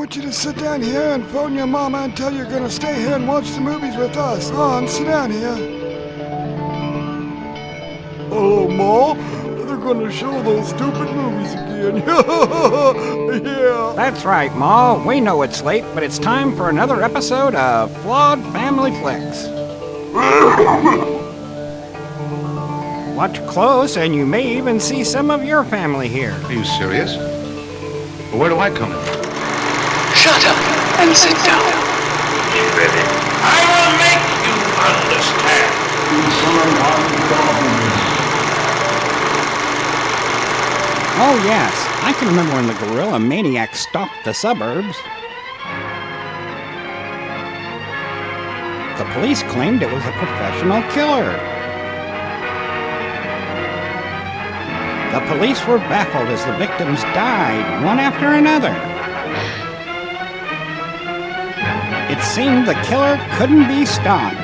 want you to sit down here and phone your mama and tell you're gonna stay here and watch the movies with us. On, sit down here. Hello, Ma. They're gonna show those stupid movies again. Yeah. That's right, Ma. We know it's late, but it's time for another episode of Flawed Family Flicks. Watch close, and you may even see some of your family here. Are you serious? Well, where do I come in? Shut up and sit down. I will make you understand. Oh, yes. I can remember when the gorilla maniac stalked the suburbs. The police claimed it was a professional killer. The police were baffled as the victims died, one after another. It seemed the killer couldn't be stopped.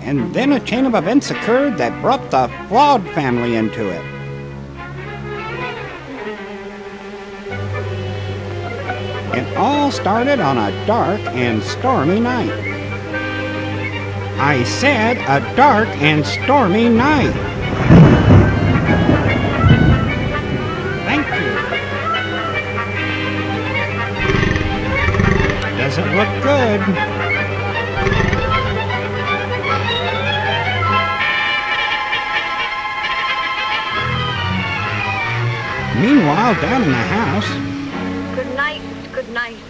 And then a chain of events occurred that brought the Flawed family into it. It all started on a dark and stormy night. I said a dark and stormy night. Thank you. Doesn't look good. Meanwhile, down in the house... Good night.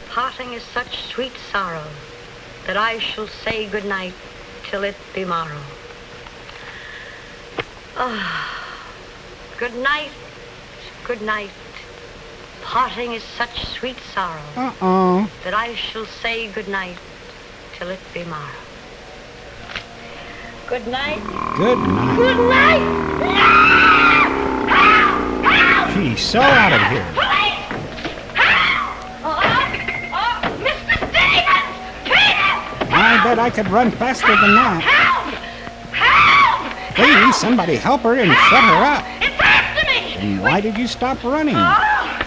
Parting is such sweet sorrow that I shall say good night till it be morrow. Good night. Parting is such sweet sorrow that I shall say good night till it be morrow. Good night. Good night. Good night. She's so out of here. I bet I could run faster than that. Help! Please, somebody help her and shut her up. It's after me! And why did you stop running? Help!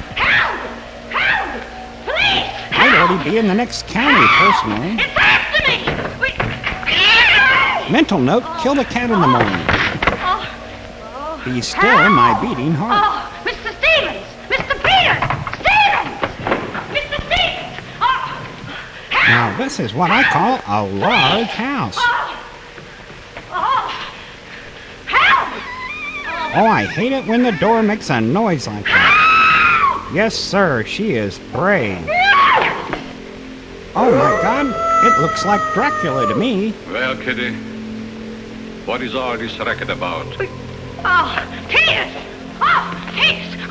Please! I'd already be in the next county, personally. It's after me! Mental note, kill the cat in the morning. Be still my beating heart. Oh, Mr. Stevens! Mr. Peter! Stevens! Mr. Stevens! Now, this is what I call a large house. Oh, I hate it when the door makes a noise like that. Yes, sir, she is brave. Oh, my God, it looks like Dracula to me. Well, Kitty, what is all this racket about? Peter!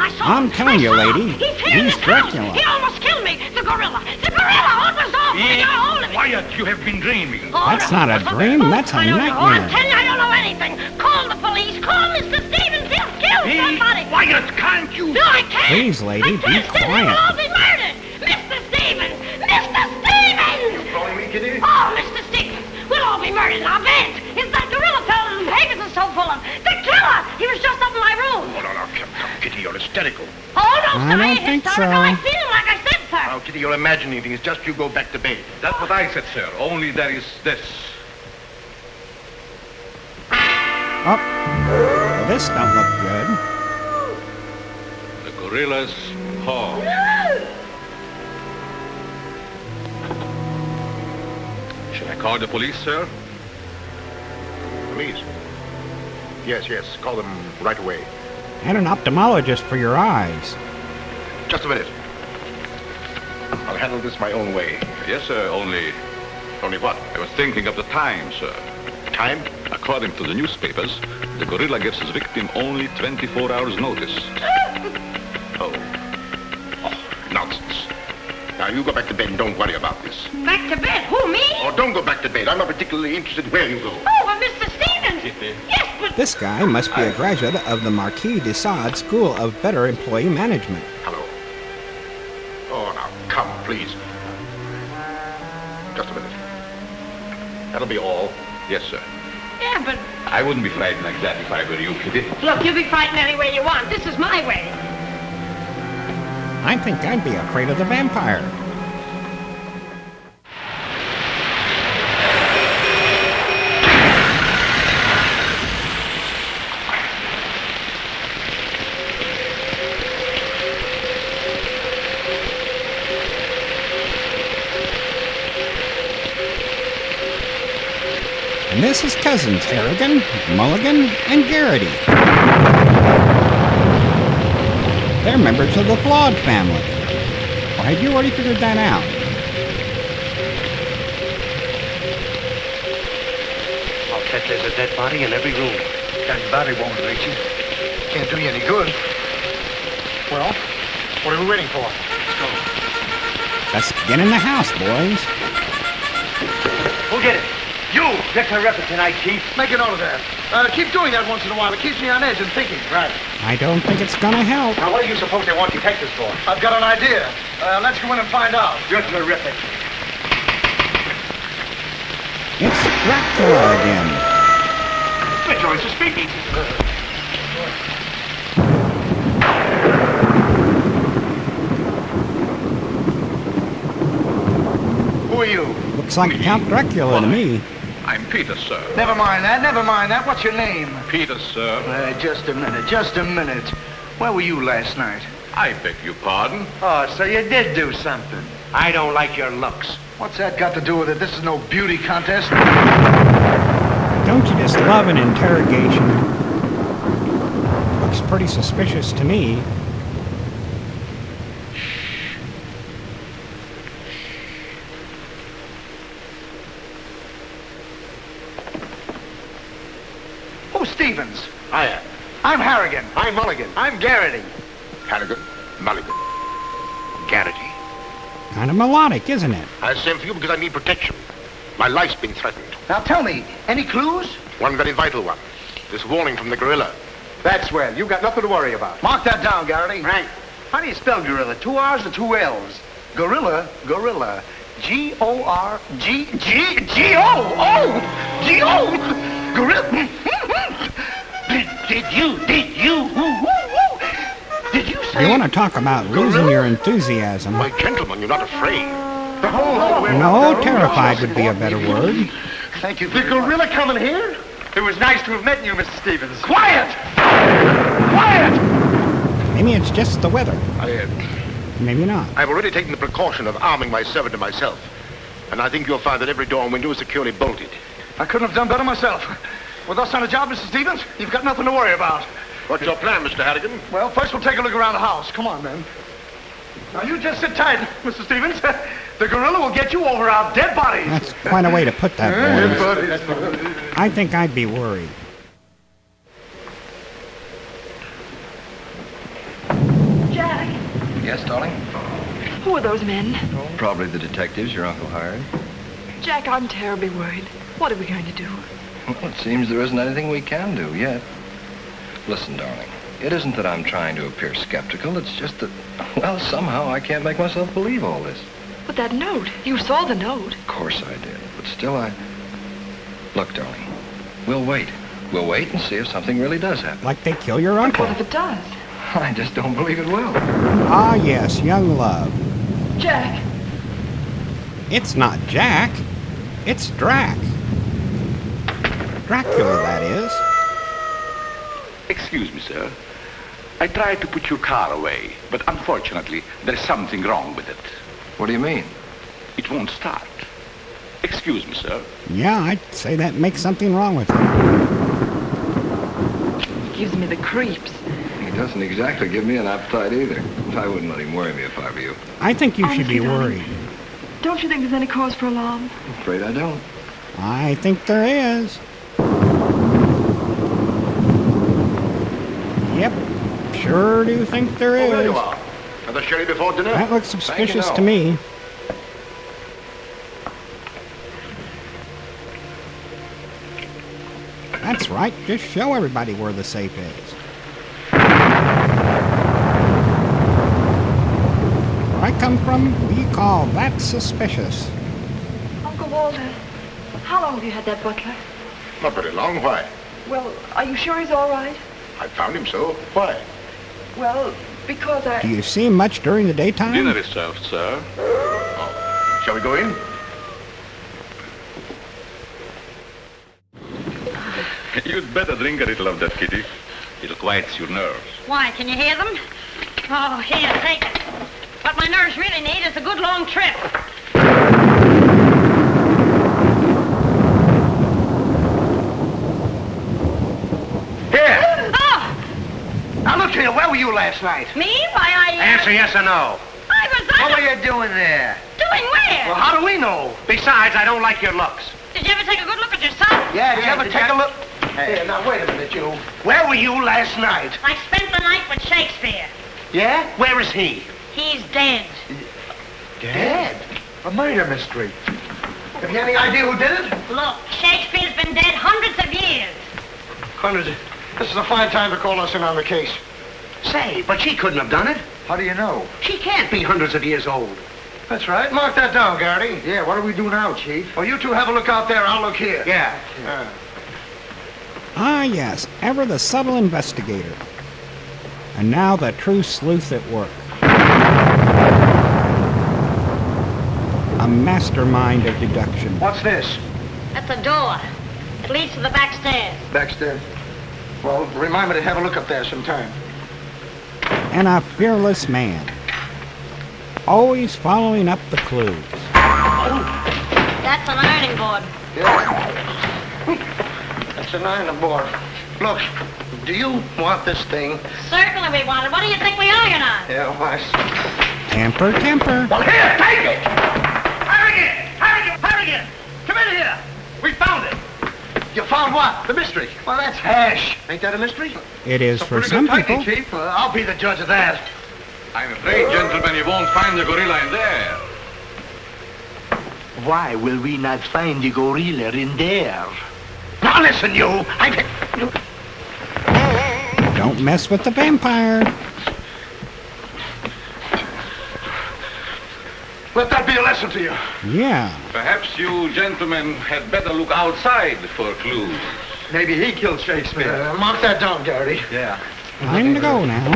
I saw him. I'm telling you, lady, he's Dracula. He almost killed me. The gorilla! What was off? He got hold of me. Quiet, you have been dreaming. That's not a dream, that's a I'm nightmare. telling you, I don't know anything. Call the police. Call Mr. Stevens. He'll kill somebody. Quiet, can't you? No, I can't. Please, lady, be They will quiet. all be murdered. Mr. Stevens! Mr. Stevens! Calling me, Kitty? Oh, Mr. Stevens! We'll all be murdered in our beds. It's that gorilla fellow the papers are so full of. The killer! He was just up in my room. Oh, no, Kitty, you're hysterical. Oh, no, I sir. don't I ain't think hysterical. so. I feel like I said, sir. Now, Kitty, you're imagining things. Just you go back to bed. That's what I said, sir. Only there is this. Oh, well, this don't look good. The gorilla's paw. Should I call the police, sir? Police? Yes, call them right away. And an ophthalmologist for your eyes. Just a minute. I'll handle this my own way. Yes, sir, only what? I was thinking of the time, sir. Time? According to the newspapers, the gorilla gives his victim only 24 hours notice. Oh, nonsense. Now, you go back to bed and don't worry about this. Back to bed? Who, me? Oh, don't go back to bed. I'm not particularly interested where you go. Oh, well, Mr. Stevens. Yes, but... This guy must be a graduate of the Marquis de Sade School of Better Employee Management. Hello. Oh, now, come, please. Just a minute. That'll be all. Yes, sir. Yeah, but... I wouldn't be frightened like that if I were you, Kitty. Look, you be frightened any way you want. This is my way. I think I'd be afraid of the vampire. And this is cousins Harrigan, Mulligan, and Garrity. They're members of the Flawed family. Or had you already figured that out? I'll bet there's a dead body in every room. That body won't reach you. Can't do you any good. Well, what are we waiting for? Let's go. Let's get in the house, boys. Who'll get it? You! You're terrific tonight, Chief. Make a note of that. Keep doing that once in a while. It keeps me on edge and thinking. Right. I don't think it's gonna help. Now, what do you suppose they want detectives for? I've got an idea. Let's go in and find out. You're terrific. It's Dracula again. The choice is speaking. Who are you? Looks like Count Dracula to me. I'm Peter, sir. Never mind that. What's your name? Peter, sir. Just a minute. Where were you last night? I beg your pardon. Oh, so you did do something. I don't like your looks. What's that got to do with it? This is no beauty contest. Don't you just love an interrogation? Looks pretty suspicious to me. Who's Stevens? I am. I'm Harrigan. I'm Mulligan. I'm Garrity. Harrigan. Mulligan. Garrity. Kind of melodic, isn't it? I sent for you because I need protection. My life's been threatened. Now tell me, any clues? One very vital one. This warning from the gorilla. That's well. You've got nothing to worry about. Mark that down, Garrity. Right. How do you spell gorilla? 2 R's or 2 L's? Gorilla. G-O-R-G-G-O-O-G-O! Gorilla. Did you say? You want to talk about losing your enthusiasm? My gentleman, you're not afraid. No, terrified would be a better word. Thank you. The gorilla coming here? It was nice to have met you, Mr. Stevens. Quiet! Quiet! Maybe it's just the weather. Maybe not. I've already taken the precaution of arming my servant and myself. And I think you'll find that every door and window is securely bolted. I couldn't have done better myself. With us on the job, Mr. Stevens, you've got nothing to worry about. What's your plan, Mr. Harrigan? Well, first we'll take a look around the house. Come on, then. Now, you just sit tight, Mr. Stevens. The gorilla will get you over our dead bodies. That's quite a way to put that, boys. I think I'd be worried. Jack, Yes, darling? who are those men? Probably the detectives your uncle hired. Jack, I'm terribly worried. What are we going to do? Well, it seems there isn't anything we can do yet. Listen, darling, it isn't that I'm trying to appear skeptical. It's just that, well, somehow I can't make myself believe all this. But that note, you saw the note. Of course I did, but still Look, darling, we'll wait. We'll wait and see if something really does happen. Like they kill your uncle. What if it does? I just don't believe it will. Ah, yes, young love. Jack, It's not Jack. It's Drac. Dracula, that is. Excuse me, sir. I tried to put your car away, but unfortunately, there's something wrong with it. What do you mean? It won't start. Excuse me, sir. Yeah, I'd say that makes something wrong with it. he gives me the creeps. He doesn't exactly give me an appetite either. I wouldn't let him worry me if I were you. I think you should be Honestly, darling. worried. Don't you think there's any cause for alarm? I'm afraid I don't. I think there is. Yep, sure do think there Oh, there is. you are. Another sherry before dinner? That looks suspicious no. to me. That's right, just show everybody where the safe is. Where I come from, we call that suspicious. Uncle Walter, how long have you had that butler? Not very long. Why? Well, are you sure he's all right? I found him so. Why? Well, Because I... Do you see him much during the daytime? Dinner is served, sir. Shall we go in? You'd better drink a little of that, Kitty. It'll quiet your nerves. Why, can you hear them? Oh, here, take it. What my nerves really need is a good long trip. Here. Oh, Now look here, where were you last night? me? Why, I... Answer yes or no. What were you doing there? Doing where? Well, how do we know? Besides, I don't like your looks. Did you ever take a good look at yourself? Yeah, did you ever did take you- a look? Here, now wait a minute, you. Where were you last night? I spent the night with Shakespeare. Yeah? Where is he? He's dead. Dead? A murder mystery. Have you any idea who did it? Look, Shakespeare's been dead hundreds of years. Hundreds. This is a fine time to call us in on the case. Say, but she couldn't have done it. How do you know? She can't be hundreds of years old. That's right. Mark that down, Garrity. Yeah, what do we do now, Chief? Well, you two have a look out there. I'll look here. Yeah. Ah, yes, ever the subtle investigator. And now the true sleuth at work. A mastermind of deduction. What's this? That's a door. It leads to the back stairs. Backstairs. Well, remind me to have a look up there sometime. And a fearless man. Always following up the clues. That's an ironing board. That's an iron board. Look, do you want this thing? Certainly we want it. What do you think we iron on? Yeah, why? Temper, temper. Well, here, take it! Harrigan! Harrigan! Harrigan! Come in here! We found it! You found what? The mystery. Well, that's hash. Ain't that a mystery? It is for some people. Chief. I'll be the judge of that. I'm afraid, gentlemen, you won't find the gorilla in there. Why will we not find the gorilla in there? Now listen, you. Don't mess with the vampire. Let that be a lesson to you. Yeah. Perhaps you gentlemen had better look outside for clues. Maybe he killed Shakespeare. Mark that down, Garrity. Yeah. Time to go now.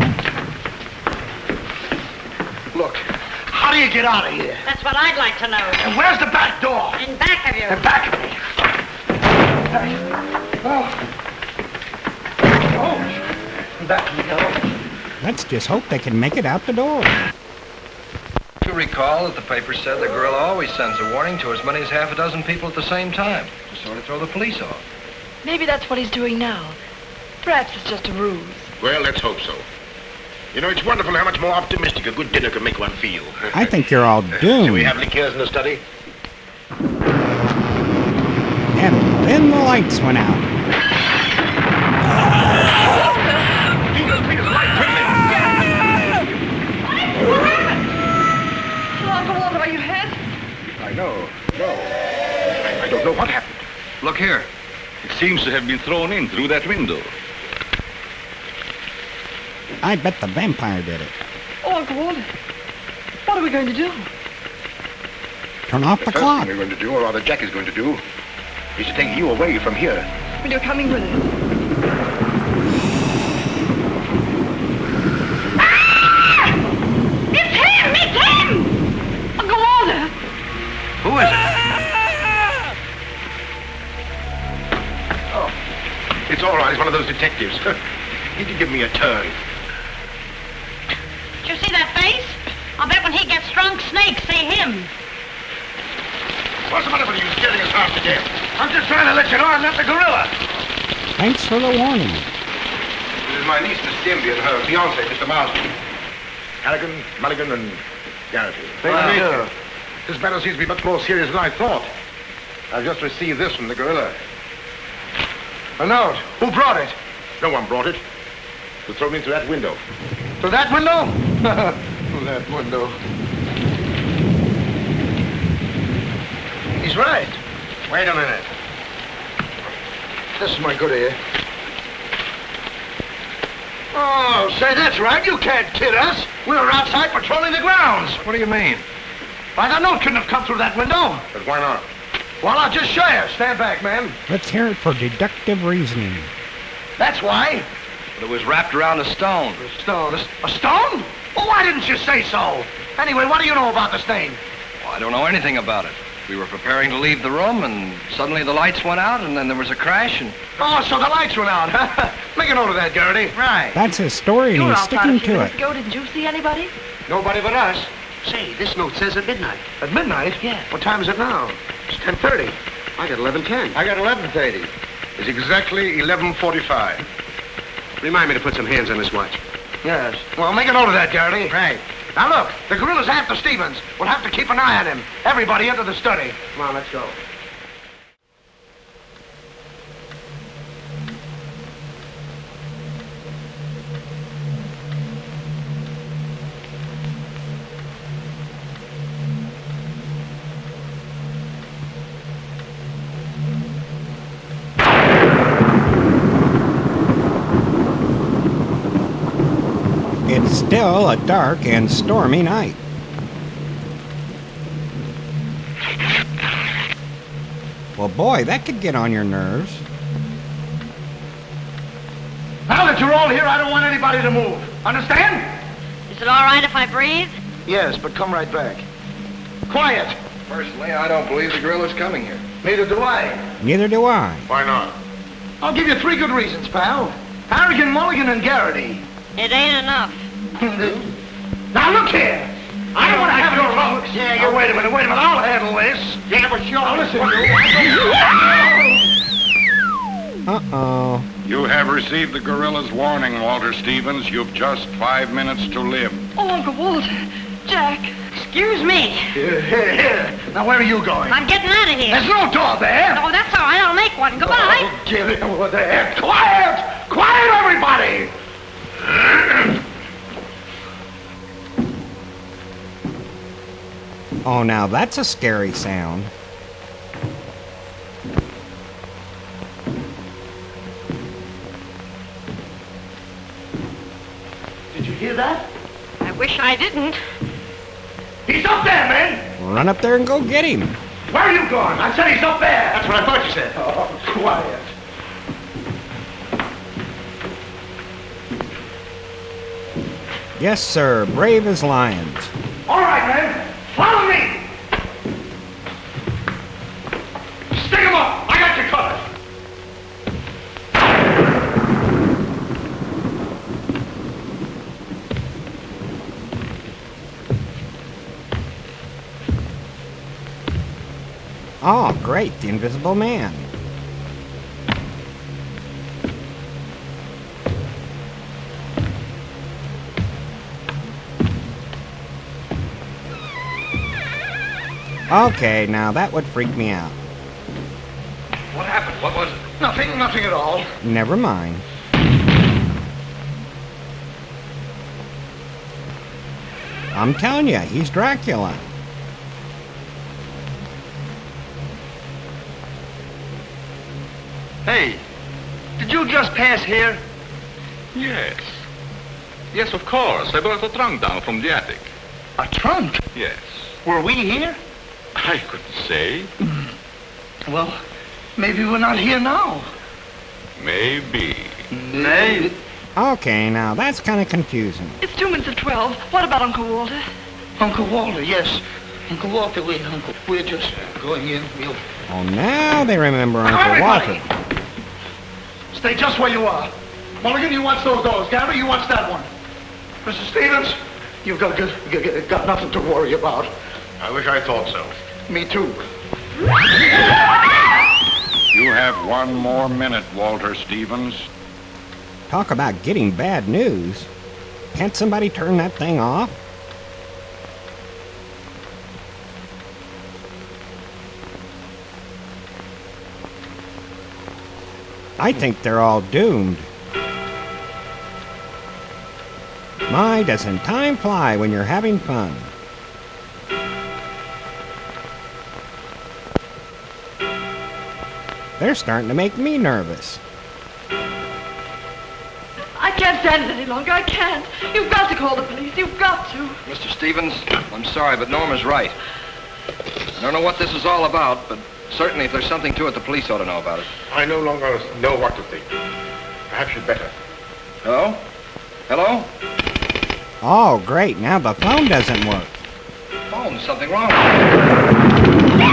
Look, how do you get out of here? That's what I'd like to know. And where's the back door? In back of you. In back of me. Oh. Back of me, go. Let's just hope they can make it out the door. You recall that the paper said the gorilla always sends a warning to as many as half a dozen people at the same time to sort of throw the police off. Maybe that's what he's doing now. Perhaps it's just a ruse. Well, let's hope so. You know, it's wonderful how much more optimistic a good dinner can make one feel. I think you're all Do we doomed. have liqueurs in the study? And then the lights went out. Uncle Walter, are you hurt? I know. No. I don't know what happened. Look here. It seems to have been thrown in through that window. I bet the vampire did it. Oh, Uncle Walter, what are we going to do? Turn off the First clock. thing we're going to do, or rather Jack is going to do, is to take you away from here. When you're coming with us? It's him! It's him! Uncle Walter! Who is it? Oh, it's all right. It's one of those detectives. He can give me a turn. Did you see that face? I'll bet when he gets drunk, snakes see him. What's the matter with you scaring us half to death? I'm just trying to let you know I'm not the gorilla. Thanks for the warning. This is my niece, Miss Denby, and her fiancé, Mr. Marsden. Harrigan, Mulligan, and Garrity. This matter seems to be much more serious than I thought. I've just received this from the gorilla. A note. Who brought it? No one brought it. It was thrown into that window. To that window? To that window. He's right. Wait a minute. This is my good ear. Oh, say, that's right. You can't kid us. We were outside patrolling the grounds. What do you mean? Why, the note couldn't have come through that window. But why not? Well, I'll just show you. Stand back, man. Let's hear it for deductive reasoning. That's why. but it was wrapped around a stone. A stone? A stone? Well, why didn't you say so? Anyway, what do you know about the stain? Well, I don't know anything about it. We were preparing to leave the room, and suddenly the lights went out, and then there was a crash, and... Oh, so the lights went out, huh? Make a note of that, Garrity. Right. That's his story, and he's sticking to it. Didn't you see anybody? Nobody but us. Say, this note says at midnight. At midnight? Yeah. What time is it now? It's 10:30. I got 11:10. I got 11:30. It's exactly 11:45. Remind me to put some hands on this watch. Yes. Well, make a note of that, Garrity. Right. Now, look, the gorilla's after Stevens. We'll have to keep an eye on him. Everybody into the study. Come on, let's go. It's still a dark and stormy night. Well, boy, that could get on your nerves. Now that you're all here, I don't want anybody to move. Understand? Is it all right if I breathe? Yes, but come right back. Quiet. Personally, I don't believe the gorilla's coming here. Neither do I. Neither do I. Why not? I'll give you 3 good reasons, pal. Harrigan, Mulligan, and Garrity. It ain't enough. Now, look here. I don't want to have your looks. Yeah, you wait a minute. I'll handle this. Yeah, but sure. Now, listen, you. Uh-oh. You have received the gorilla's warning, Walter Stevens. You've just 5 minutes to live. Oh, Uncle Walter. Jack. Excuse me. Here. Now, where are you going? I'm getting out of here. There's no door there. Oh, that's all right. I'll make one. Goodbye. Oh, get it over there. Quiet! Quiet, everybody! Oh, now that's a scary sound. Did you hear that? I wish I didn't. He's up there, man! Run up there and go get him. Where are you going? I said he's up there! That's what I thought you said. Oh, quiet. Yes, sir. Brave as lions. All right, men. Follow me! Stick him up! I got you covered! Oh, great. The Invisible Man. Okay, now that would freak me out. What happened? What was it? Nothing at all. Never mind. I'm telling you, he's Dracula. Hey, did you just pass here? Yes. Yes, of course. I brought a trunk down from the attic. A trunk? Yes. Were we here? I couldn't say. Well, maybe we're not here now. Maybe. Maybe. Okay, now that's kind of confusing. It's 2 minutes of 12. What about Uncle Walter? Uncle Walter, yes. Uncle Walter, we're just going in. We'll... Oh, now they remember Now, Uncle everybody, Walter. stay just where you are. Mulligan, you watch those doors. Gary, you watch that one. Mr. Stevens, you've got nothing to worry about. I wish I thought so. Me too. You have 1 more minute, Walter Stevens. Talk about getting bad news. Can't somebody turn that thing off? I think they're all doomed. My, doesn't time fly when you're having fun. They're starting to make me nervous. I can't stand it any longer. I can't. You've got to call the police. You've got to. Mr. Stevens, I'm sorry, but Norma's right. I don't know what this is all about, but certainly if there's something to it, the police ought to know about it. I no longer know what to think. Perhaps you'd better. Hello? Hello? Oh, great. Now the phone doesn't work. Phone, something wrong with it.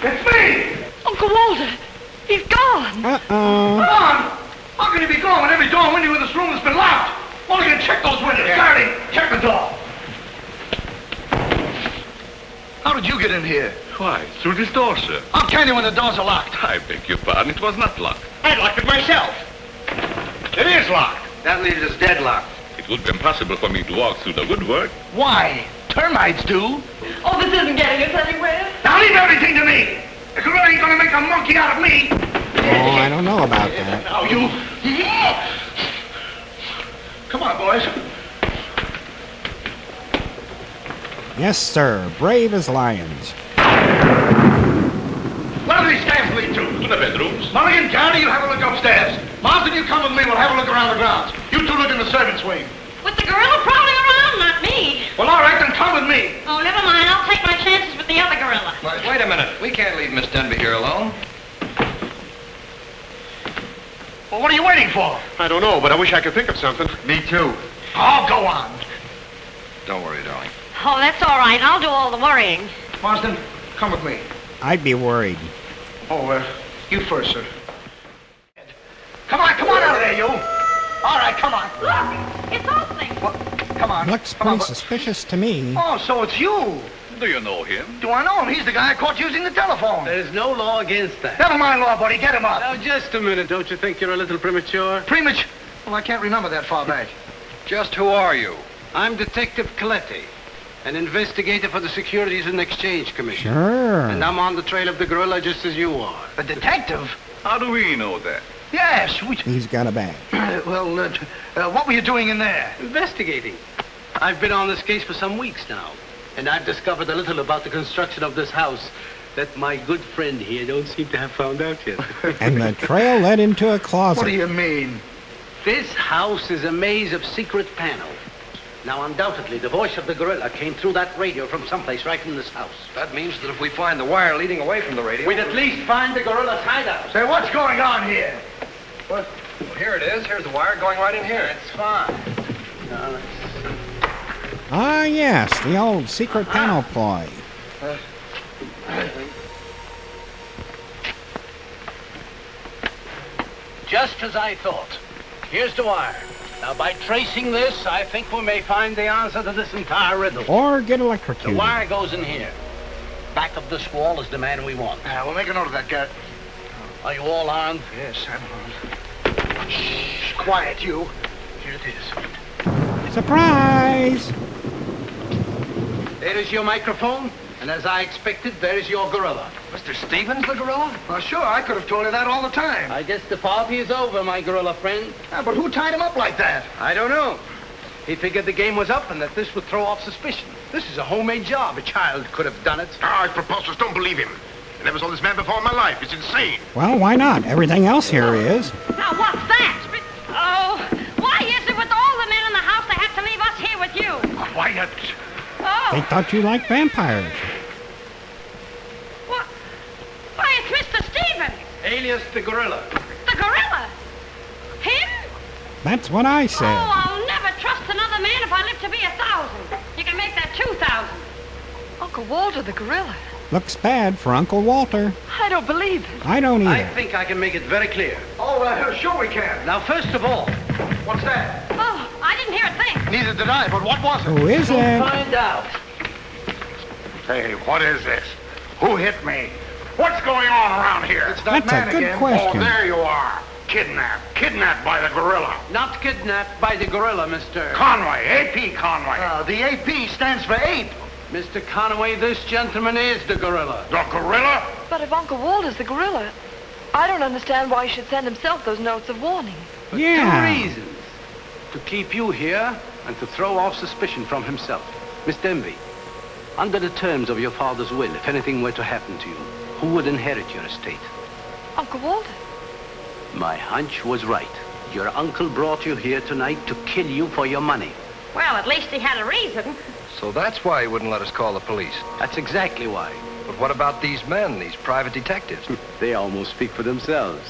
It's me! Uncle Walter, he's gone. Uh-oh. Gone? How can he be gone when every door and window in this room has been locked? Mulligan, check those windows. Gary, check the door. How did you get in here? Why, through this door, sir. How can you when the doors are locked? I beg your pardon, it was not locked. I locked it myself. It is locked. That leaves us deadlocked. It would be impossible for me to walk through the woodwork. Why? Termites do. Oh, this isn't getting us anywhere. Now leave everything to me. The gorilla ain't gonna make a monkey out of me. Oh, I don't know about that. Now you. Come on, boys. Yes, sir. Brave as lions. Where do these stairs lead to? To the bedrooms. Mulligan, Gary, you have a look upstairs. Marsden, you come with me. We'll have a look around the grounds. You two look in the servants' wing. With the gorilla prowling around, not me. Well, all right, then come with me. Oh, never mind. I'll take my chances with the other gorilla. Wait a minute. We can't leave Miss Denby here alone. Well, what are you waiting for? I don't know, but I wish I could think of something. Me too. Oh, go on. Don't worry, darling. Oh, that's all right. I'll do all the worrying. Marsden, come with me. I'd be worried. Oh, you first, sir. Come on out of there, you. All right, come on. Look, it's opening. Well, come on. Looks Come on, pretty suspicious to me. Oh, so it's you. Do you know him? Do I know him? He's the guy I caught using the telephone. There's no law against that. Never mind law, buddy. Get him up. Now, just a minute. Don't you think you're a little premature? Premature. Well, I can't remember that far back. Just who are you? I'm Detective Coletti, an investigator for the Securities and Exchange Commission. Sure. And I'm on the trail of the gorilla just as you are. A detective? How do we know that? Yes. He's got a badge. What were you doing in there? Investigating. I've been on this case for some weeks now, and I've discovered a little about the construction of this house that my good friend here don't seem to have found out yet. And the trail led into a closet. What do you mean? This house is a maze of secret panels. Now, undoubtedly, the voice of the gorilla came through that radio from someplace right in this house. That means that if we find the wire leading away from the radio... We'd at least find the gorilla's hideout. Say, what's going on here? What? Well, here it is. Here's the wire going right in here. It's fine. Now, let's see. Ah, yes, the old secret panel ploy. Just as I thought. Here's the wire. Now, by tracing this, I think we may find the answer to this entire riddle. Or get The electrocuted. wire goes in here. Back of this wall is the man we want. We'll make a note of that, Garrett. Are you all armed? Yes, I'm on. Shh, quiet, you. Here it is. Surprise! There is your microphone, and as I expected, there is your gorilla. Mr. Stevens, the gorilla? Well, sure, I could have told you that all the time. I guess the party is over, my gorilla friend. But who tied him up like that? I don't know. He figured the game was up and that this would throw off suspicion. This is a homemade job. A child could have done it. Ah, it's preposterous. Don't believe him. I never saw this man before in my life. It's insane. Well, why not? Everything else here is. Now, what's that? Oh, why is it with all the men in the house they have to leave us here with you? Quiet. They Oh, thought you liked vampires. what? Why, it's Mr. Stevens, Alias the gorilla. the gorilla. Him? That's what I Oh, said. I'll never trust another man if I live to be 1,000. You can make that 2,000. Uncle Walter, the gorilla. Looks bad for Uncle Walter. I don't believe it. I don't I either. think I can make it very clear. Oh, sure we can. Now, first of all, What's that? Oh, I didn't hear a thing. Neither did I, but what was it? Who is we'll it? find out. Hey, what is this? Who hit me? What's going on around here? It's that That's a man good again. question. Oh, there you are. Kidnapped. Kidnapped by the gorilla. Not kidnapped by the gorilla, Mr. Conway. A.P. Conway. The AP stands for ape. Mr. Conway, this gentleman is the gorilla. The gorilla? But if Uncle Walter's the gorilla, I don't understand why he should send himself those notes of warning. For Yeah. 2 reasons. To keep you here and to throw off suspicion from himself. Miss Denby, under the terms of your father's will, if anything were to happen to you, who would inherit your estate? Uncle Walter. My hunch was right. Your uncle brought you here tonight to kill you for your money. Well, at least he had a reason. So that's why he wouldn't let us call the police. That's exactly why. But what about these men, these private detectives? They almost speak for themselves.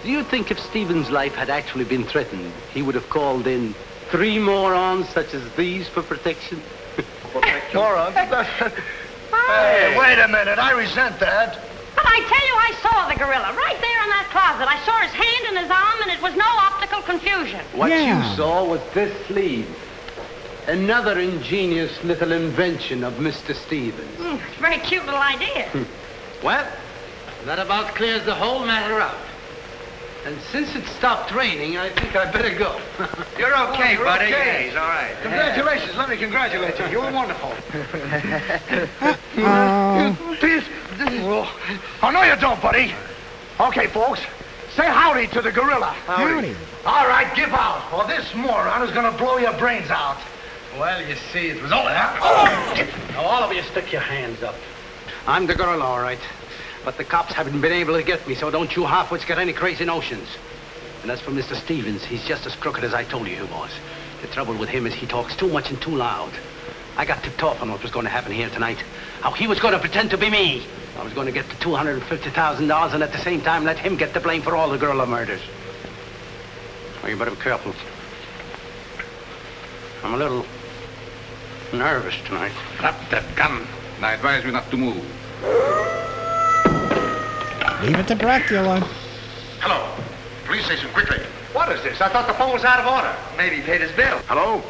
Do you think if Stephen's life had actually been threatened, he would have called in 3 morons such as these for protection? Morons? Hey, wait a minute. I resent that. But I tell you, I saw the gorilla right there in that closet. I saw his hand and his arm, and it was no optical confusion. What you saw was this sleeve. Another ingenious little invention of Mr. Stevens. It's a very cute little idea. Well, that about clears the whole matter out. And since it stopped raining, I think I'd better go. You're okay, You're buddy. okay. Yeah, he's all right. Congratulations. Let me congratulate you. You were wonderful. Oh, no, you don't, buddy. Okay, folks. Say howdy to the gorilla. Howdy. All right, give out, or this moron is going to blow your brains out. Well, you see, it was all that. Now, all of you stick your hands up. I'm the gorilla, all right. But the cops haven't been able to get me, so don't you half-wits get any crazy notions. And as for Mr. Stevens, he's just as crooked as I told you he was. The trouble with him is he talks too much and too loud. I got tipped off on what was going to happen here tonight. How he was going to pretend to be me. I was going to get the $250,000 and at the same time let him get the blame for all the gorilla murders. Well, you better be careful. I'm a little nervous tonight. Drop that gun. And I advise you not to move. Leave it to Dracula. Hello. Police station, quickly. What is this? I thought the phone was out of order. Maybe he paid his bill. Hello?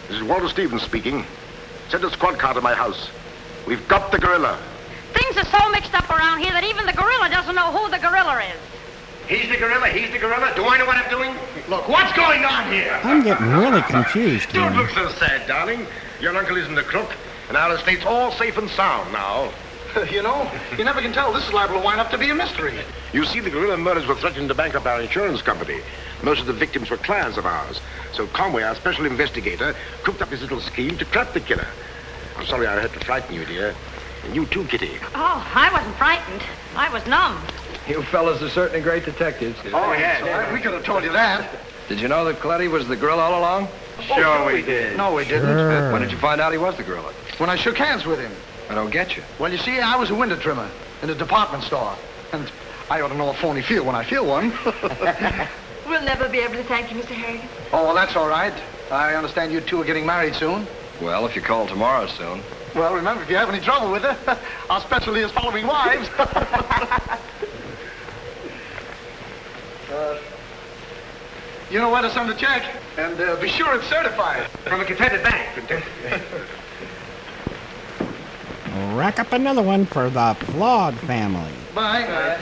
This is Walter Stevens speaking. Send a squad car to my house. We've got the gorilla. Things are so mixed up around here that even the gorilla doesn't know who the gorilla is. He's the gorilla. He's the gorilla. Do I know what I'm doing? Look, what's going on here? I'm getting really confused Don't here. look so sad, darling. Your uncle isn't a crook, and our estate's all safe and sound now. You know, you never can tell. This is liable to wind up to be a mystery. You see, the gorilla murders were threatening to bankrupt our insurance company. Most of the victims were clients of ours. So Conway, our special investigator, cooked up his little scheme to trap the killer. I'm sorry I had to frighten you, dear. And you too, Kitty. Oh, I wasn't frightened. I was numb. You fellas are certainly great detectives. Oh, yes. We could have told you that. Did you know that Coletti was the gorilla all along? Sure we did. No, we didn't. Sure. When did you find out he was the gorilla? When I shook hands with him. I don't get you. Well, you see, I was a window trimmer in a department store. And I ought to know a phony feel when I feel one. We'll never be able to thank you, Mr. Harrigan. Oh, well, that's all right. I understand you two are getting married soon. Well, if you call tomorrow soon. Well, remember, if you have any trouble with her, our specialty is following wives. You know where to send the check. And be sure it's certified. From a Confederate bank. Rack up another one for the Flawed family. Bye.